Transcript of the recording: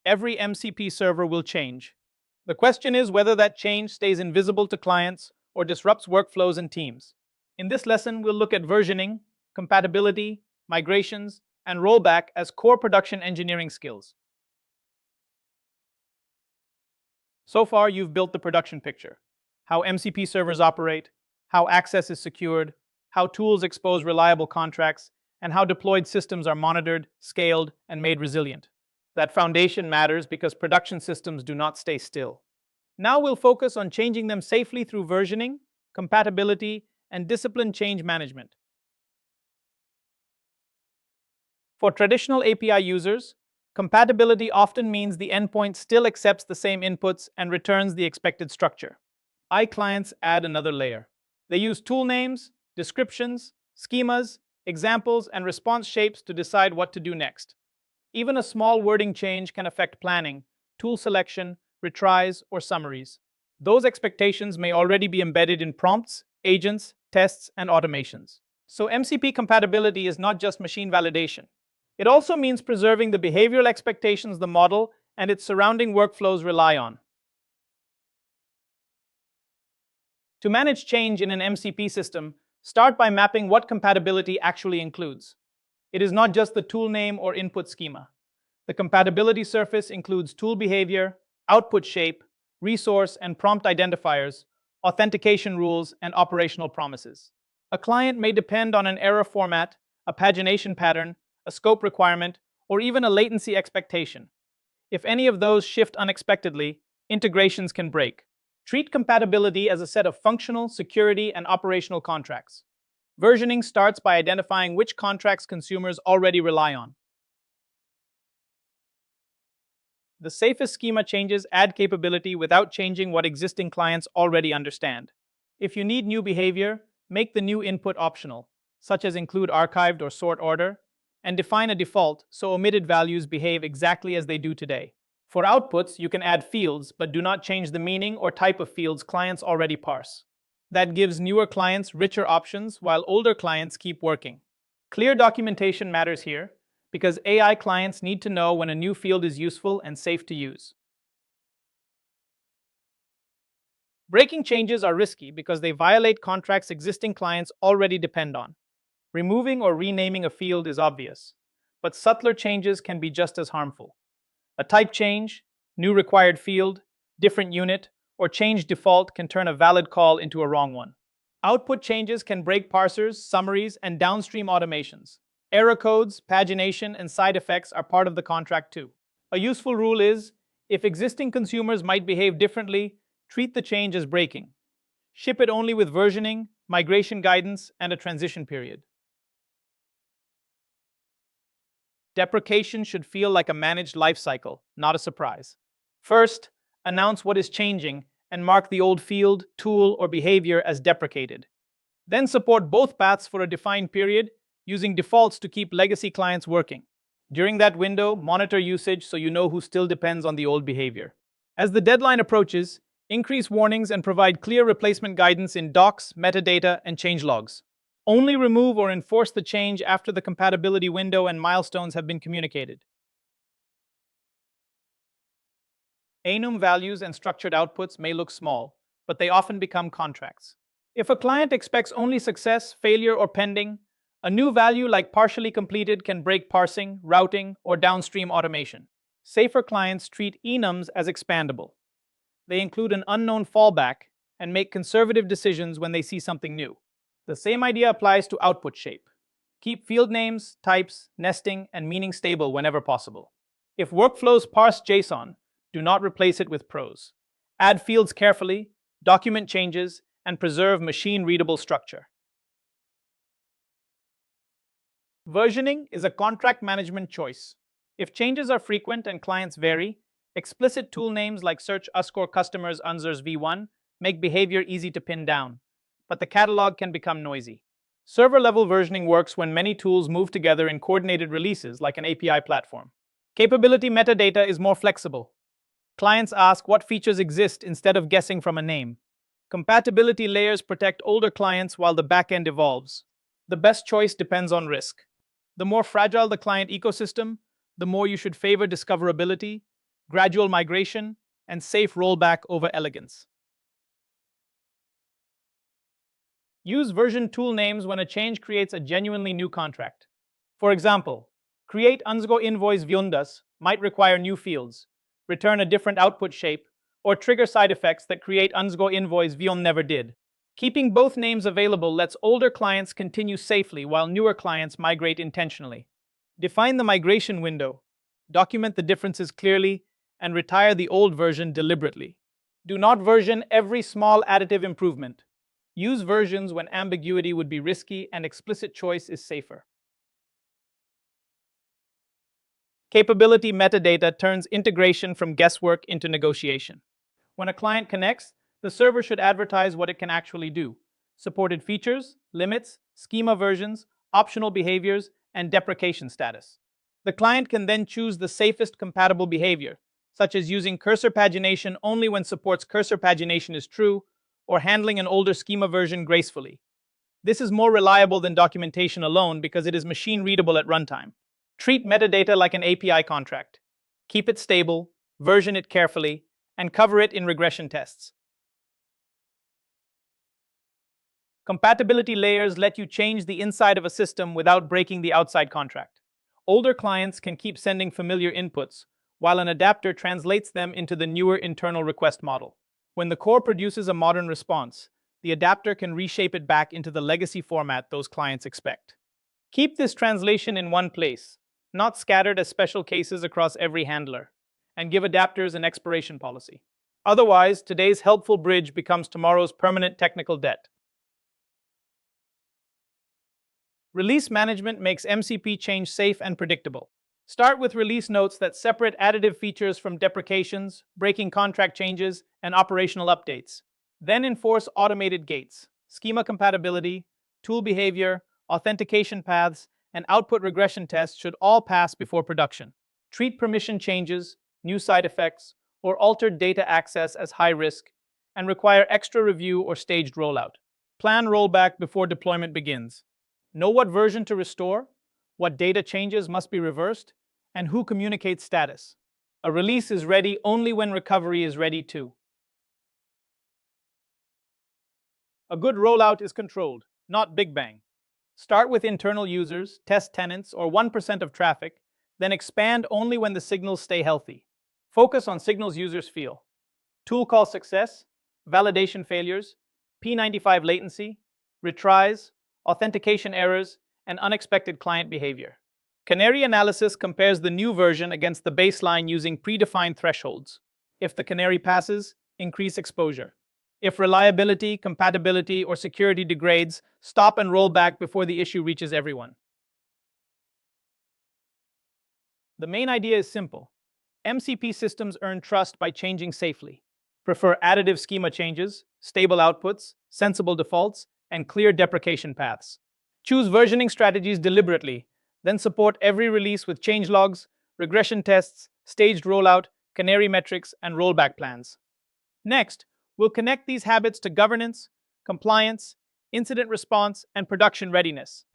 every MCP server will change. The question is whether that change stays invisible to clients or disrupts workflows and teams. In this lesson, we'll look at versioning, compatibility, migrations, and rollback as core production engineering skills. So far, you've built the production picture: how MCP servers operate, how access is secured, how tools expose reliable contracts, and how deployed systems are monitored, scaled, and made resilient. That foundation matters because production systems do not stay still. Now we'll focus on changing them safely through versioning, compatibility, and disciplined change management. For traditional API users, compatibility often means the endpoint still accepts the same inputs and returns the expected structure. iClients add another layer. They use tool names, descriptions, schemas, examples, and response shapes to decide what to do next. Even a small wording change can affect planning, tool selection, retries, or summaries. Those expectations may already be embedded in prompts, agents, tests, and automations. So MCP compatibility is not just machine validation. It also means preserving the behavioral expectations the model and its surrounding workflows rely on. To manage change in an MCP system, start by mapping what compatibility actually includes. It is not just the tool name or input schema. The compatibility surface includes tool behavior, output shape, resource and prompt identifiers, authentication rules, and operational promises. A client may depend on an error format, a pagination pattern, a scope requirement, or even a latency expectation. If any of those shift unexpectedly, integrations can break. Treat compatibility as a set of functional, security, and operational contracts. Versioning starts by identifying which contracts consumers already rely on. The safest schema changes add capability without changing what existing clients already understand. If you need new behavior, make the new input optional, such as include archived or sort order, and define a default so omitted values behave exactly as they do today. For outputs, you can add fields, but do not change the meaning or type of fields clients already parse. That gives newer clients richer options while older clients keep working. Clear documentation matters here because AI clients need to know when a new field is useful and safe to use. Breaking changes are risky because they violate contracts existing clients already depend on. Removing or renaming a field is obvious, but subtler changes can be just as harmful. A type change, new required field, different unit, or change default can turn a valid call into a wrong one. Output changes can break parsers, summaries, and downstream automations. Error codes, pagination, and side effects are part of the contract too. A useful rule is, if existing consumers might behave differently, treat the change as breaking. Ship it only with versioning, migration guidance, and a transition period. Deprecation should feel like a managed lifecycle, not a surprise. First, announce what is changing and mark the old field, tool, or behavior as deprecated. Then support both paths for a defined period, using defaults to keep legacy clients working. During that window, monitor usage so you know who still depends on the old behavior. As the deadline approaches, increase warnings and provide clear replacement guidance in docs, metadata, and change logs. Only remove or enforce the change after the compatibility window and milestones have been communicated. Enum values and structured outputs may look small, but they often become contracts. If a client expects only success, failure, or pending, a new value like partially completed can break parsing, routing, or downstream automation. Safer clients treat enums as expandable. They include an unknown fallback and make conservative decisions when they see something new. The same idea applies to output shape. Keep field names, types, nesting, and meaning stable whenever possible. If workflows parse JSON, do not replace it with prose. Add fields carefully, document changes, and preserve machine-readable structure. Versioning is a contract management choice. If changes are frequent and clients vary, explicit tool names like search customers unzers v1 make behavior easy to pin down, but the catalog can become noisy. Server-level versioning works when many tools move together in coordinated releases like an API platform. Capability metadata is more flexible. Clients ask what features exist instead of guessing from a name. Compatibility layers protect older clients while the backend evolves. The best choice depends on risk. The more fragile the client ecosystem, the more you should favor discoverability, gradual migration, and safe rollback over elegance. Use version tool names when a change creates a genuinely new contract. For example, create unsgo invoice viundas might require new fields, return a different output shape, or trigger side effects that create unsgo invoice vion never did. Keeping both names available lets older clients continue safely while newer clients migrate intentionally. Define the migration window, document the differences clearly, and retire the old version deliberately. Do not version every small additive improvement. Use versions when ambiguity would be risky and explicit choice is safer. Capability metadata turns integration from guesswork into negotiation. When a client connects, the server should advertise what it can actually do: supported features, limits, schema versions, optional behaviors, and deprecation status. The client can then choose the safest compatible behavior, such as using cursor pagination only when supports cursor pagination is true, or handling an older schema version gracefully. This is more reliable than documentation alone because it is machine readable at runtime. Treat metadata like an API contract. Keep it stable, version it carefully, and cover it in regression tests. Compatibility layers let you change the inside of a system without breaking the outside contract. Older clients can keep sending familiar inputs, while an adapter translates them into the newer internal request model. When the core produces a modern response, the adapter can reshape it back into the legacy format those clients expect. Keep this translation in one place, not scattered as special cases across every handler, and give adapters an expiration policy. Otherwise, today's helpful bridge becomes tomorrow's permanent technical debt. Release management makes MCP change safe and predictable. Start with release notes that separate additive features from deprecations, breaking contract changes, and operational updates. Then enforce automated gates, schema compatibility, tool behavior, authentication paths, and output regression tests should all pass before production. Treat permission changes, new side effects, or altered data access as high risk, and require extra review or staged rollout. Plan rollback before deployment begins. Know what version to restore, what data changes must be reversed, and who communicates status. A release is ready only when recovery is ready too. A good rollout is controlled, not big bang. Start with internal users, test tenants, or 1% of traffic, then expand only when the signals stay healthy. Focus on signals users feel: tool call success, validation failures, P95 latency, retries, authentication errors, and unexpected client behavior. Canary analysis compares the new version against the baseline using predefined thresholds. If the canary passes, increase exposure. If reliability, compatibility, or security degrades, stop and roll back before the issue reaches everyone. The main idea is simple. MCP systems earn trust by changing safely. Prefer additive schema changes, stable outputs, sensible defaults, and clear deprecation paths. Choose versioning strategies deliberately, then support every release with changelogs, regression tests, staged rollout, canary metrics, and rollback plans. Next, we'll connect these habits to governance, compliance, incident response, and production readiness.